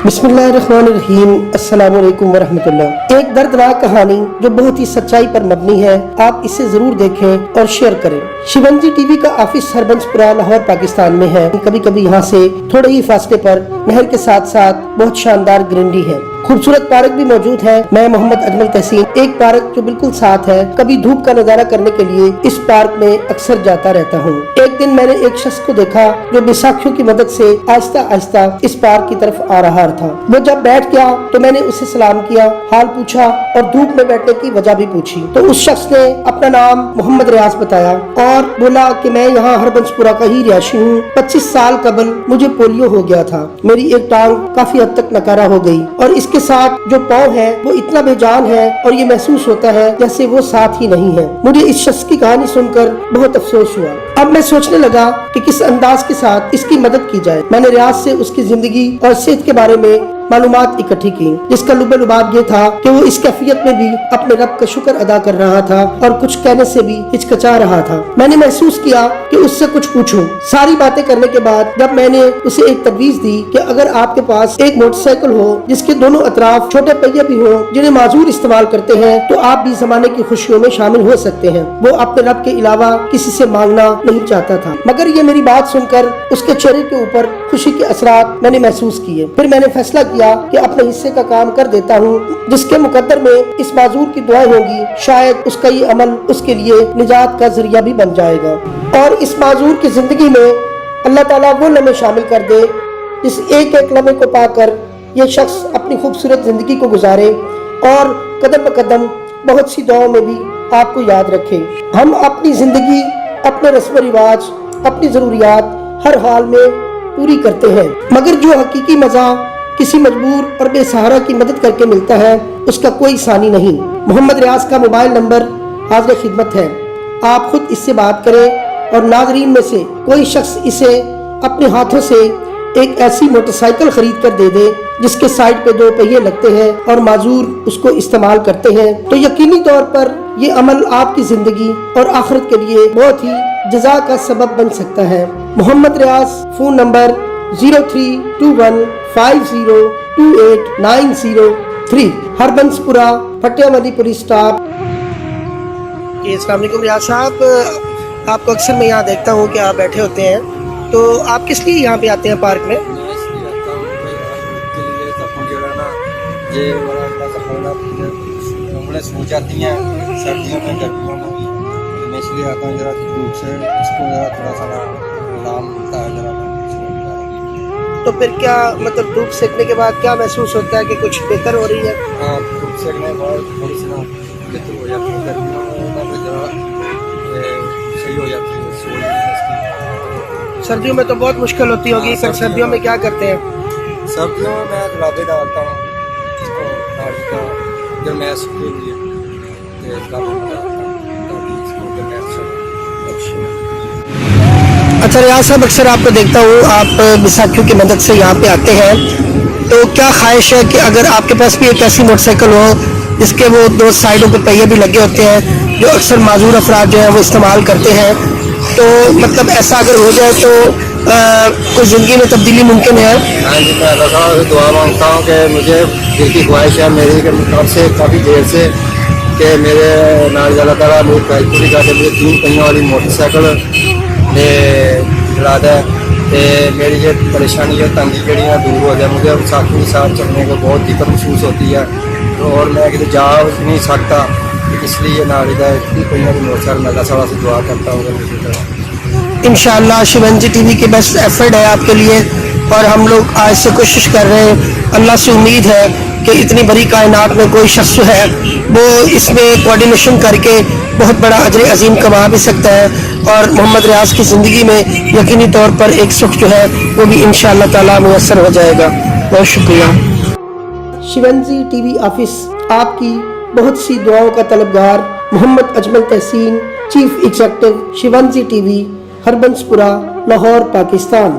बिस्मिल्लाहिर्रहमानिर्रहीम, अस्सलामु अलैकुम वरहमतुल्लाह। एक दर्दनाक कहानी जो बहुत ही सच्चाई पर मबनी है, आप इसे जरूर देखें और शेयर करें। शिवंजी टीवी का ऑफिस हरबंसपुरा लाहौर पाकिस्तान में है। कभी कभी यहाँ से थोड़े ही फासले पर नहर के साथ साथ बहुत शानदार ग्रीनरी है, खूबसूरत पार्क भी मौजूद है। मैं मोहम्मद अजमल तहसीन, एक पार्क जो बिल्कुल साथ है, कभी धूप का नजारा करने के लिए इस पार्क में अक्सर जाता रहता हूँ। एक दिन मैंने एक शख्स को देखा जो बैसाखियों की मदद से आहिस्ता आहिस्ता इस पार्क की तरफ आ रहा था। वो जब बैठ गया तो मैंने उसे सलाम किया, हाल पूछा और धूप में बैठने की वजह भी पूछी। तो उस शख्स ने अपना नाम मोहम्मद रियाज बताया और बोला कि मैं यहाँ हरबंसपुरा का ही रिहायशी हूँ। 25 साल कबल मुझे पोलियो हो गया था, मेरी एक टांग काफी हद तक नकारा हो गई और इसके साथ जो पाँव है वो इतना बेजान है और ये महसूस होता है जैसे वो साथ ही नहीं है। मुझे इस शख्स की कहानी सुनकर बहुत अफसोस हुआ। अब मैं सोचने लगा कि किस अंदाज के साथ इसकी मदद की जाए। मैंने रियाज से उसकी जिंदगी और सेहत के बारे में मालूमात इकट्ठी की, जिसका लुबे-लुबाब ये था कि वो इस कैफियत में भी अपने रब का शुक्र अदा कर रहा था और कुछ कहने से भी हिचकिचा रहा था। मैंने महसूस किया कि उससे कुछ पूछूं। सारी बातें करने के बाद जब मैंने उसे एक तजवीज दी कि अगर आपके पास एक मोटरसाइकिल हो जिसके दोनों अतराफ छोटे पहिए भी हो जिन्हें माजूर इस्तेमाल करते हैं, तो आप भी जमाने की खुशियों में शामिल हो सकते हैं। वो अपने रब के अलावा किसी से मांगना नहीं चाहता था, मगर ये मेरी बात सुनकर उसके चेहरे के ऊपर खुशी के असरात मैंने महसूस किए। फिर मैंने फैसला किया कि अपने हिस्से का काम कर देता हूँ, जिसके मुकद्दर में इस माजूर की दुआएं होंगी। शायद उसका ये अमल उसके लिए निजात का जरिया भी बन जाएगा और इस माजूर की जिंदगी में अल्लाह ताला वो लम्हे शामिल कर दे जिस एक एक लम्हे को पाकर ये शख्स अपनी खूबसूरत जिंदगी को गुजारे और कदम ब कदम बहुत सी दुआओं में भी आपको याद रखे। हम अपनी जिंदगी, अपने रस्म रिवाज, अपनी जरूरियात हर हाल में पूरी करते हैं, मगर जो हकीकी मजा किसी मजबूर और बेसहारा की मदद करके मिलता है उसका कोई सानी नहीं। मोहम्मद रियाज का मोबाइल नंबर हाज़िर खिदमत है, आप खुद इससे बात करें और नाजरीन में से कोई शख्स इसे अपने हाथों से एक ऐसी मोटरसाइकिल खरीद कर दे दे जिसके साइड पे 2 पहिए लगते हैं और माजूर उसको इस्तेमाल करते हैं, तो यकीनी तौर पर ये अमल आपकी जिंदगी और आखिरत के लिए बहुत ही जज़ा का सबब बन सकता है। मोहम्मद रियाज, फोन नंबर 0321502890 हरबंसपुरा, फटियामदी पुलिस स्टाफ। अस्सलाम वालेकुम रियाज साहब, आपको अक्सर मैं यहाँ देखता हूँ कि आप बैठे होते हैं, तो आप किस लिए यहाँ पे आते हैं पार्क में? सूझ जाती हैं सर्दियों में, गर्मियों में, तो मैं इसलिए आता हूँ जरा धूप से इसको जरा थोड़ा सा आराम मिलता है जरा। तो फिर क्या मतलब धूप सेकने के बाद क्या महसूस होता है कि कुछ बेहतर हो रही है? हाँ, धूप सेकने के बाद थोड़ी सी बेहतर हो जाती है, गर्मियों में जरा सही हो जाती है। सर्दियों में तो बहुत मुश्किल होती होगी, फिर सर्दियों में क्या करते हैं? सर्दियों में मैं गुलाबे डालता हूँ इसको गाड़ी का गरमैश के लिए, अच्छा रियाज साहब, अक्सर आपको देखता हूँ आप बैसाखियों की मदद से यहाँ पे आते हैं, तो क्या ख्वाहिश है कि अगर आपके पास भी एक ऐसी मोटरसाइकिल हो जिसके वो 2 साइडों पे पहिए भी लगे होते हैं जो अक्सर माजूर अफराद जो है वो इस्तेमाल करते हैं, तो मतलब ऐसा अगर हो जाए तो कोई ज़िंदगी में तब्दीली मुमकिन है? हाँ जी, मैं अल्लाह ताला से दुआ मांगता हूँ कि मुझे दिल की ख्वाहिश है मेरी कब से काफ़ी देर से कि मेरे नाल अल्लाह ताला मेरी ख्वाहिश पूरी करके मुझे 3 पहियों वाली मोटरसाइकिल दिला दे, मेरी ये परेशानी और तंगी जड़ी दूर हो जाए। मुझे साथी के साथ चलने को बहुत दिक्कत महसूस होती है और मैं किसी जा नहीं सकता, इसलिए नालिदा 3 पहियों की मोटरसाइकिल मैं अल्लाह ताला से दुआ करता हूँ। इंशाअल्लाह शिवंजी टीवी की बेस्ट एफर्ट है आपके लिए और हम लोग आज से कोशिश कर रहे हैं। अल्लाह से उम्मीद है कि इतनी बड़ी कायनात में कोई शख्स जो है वो इसमें कोऑर्डिनेशन करके बहुत बड़ा अजर अजीम कमा भी सकता है और मोहम्मद रियाज की ज़िंदगी में यकीनी तौर पर एक सुख जो है वो भी इंशाअल्लाह ताला मुयस्सर हो जाएगा। बहुत शुक्रिया। शिवंजी टीवी ऑफिस आपकी बहुत सी दुआओं का तलबगार मोहम्मद अजमल तहसीन, चीफ एग्जीक्यूटिव शिवंजी टीवी, हरबंसपुरा, लाहौर, पाकिस्तान।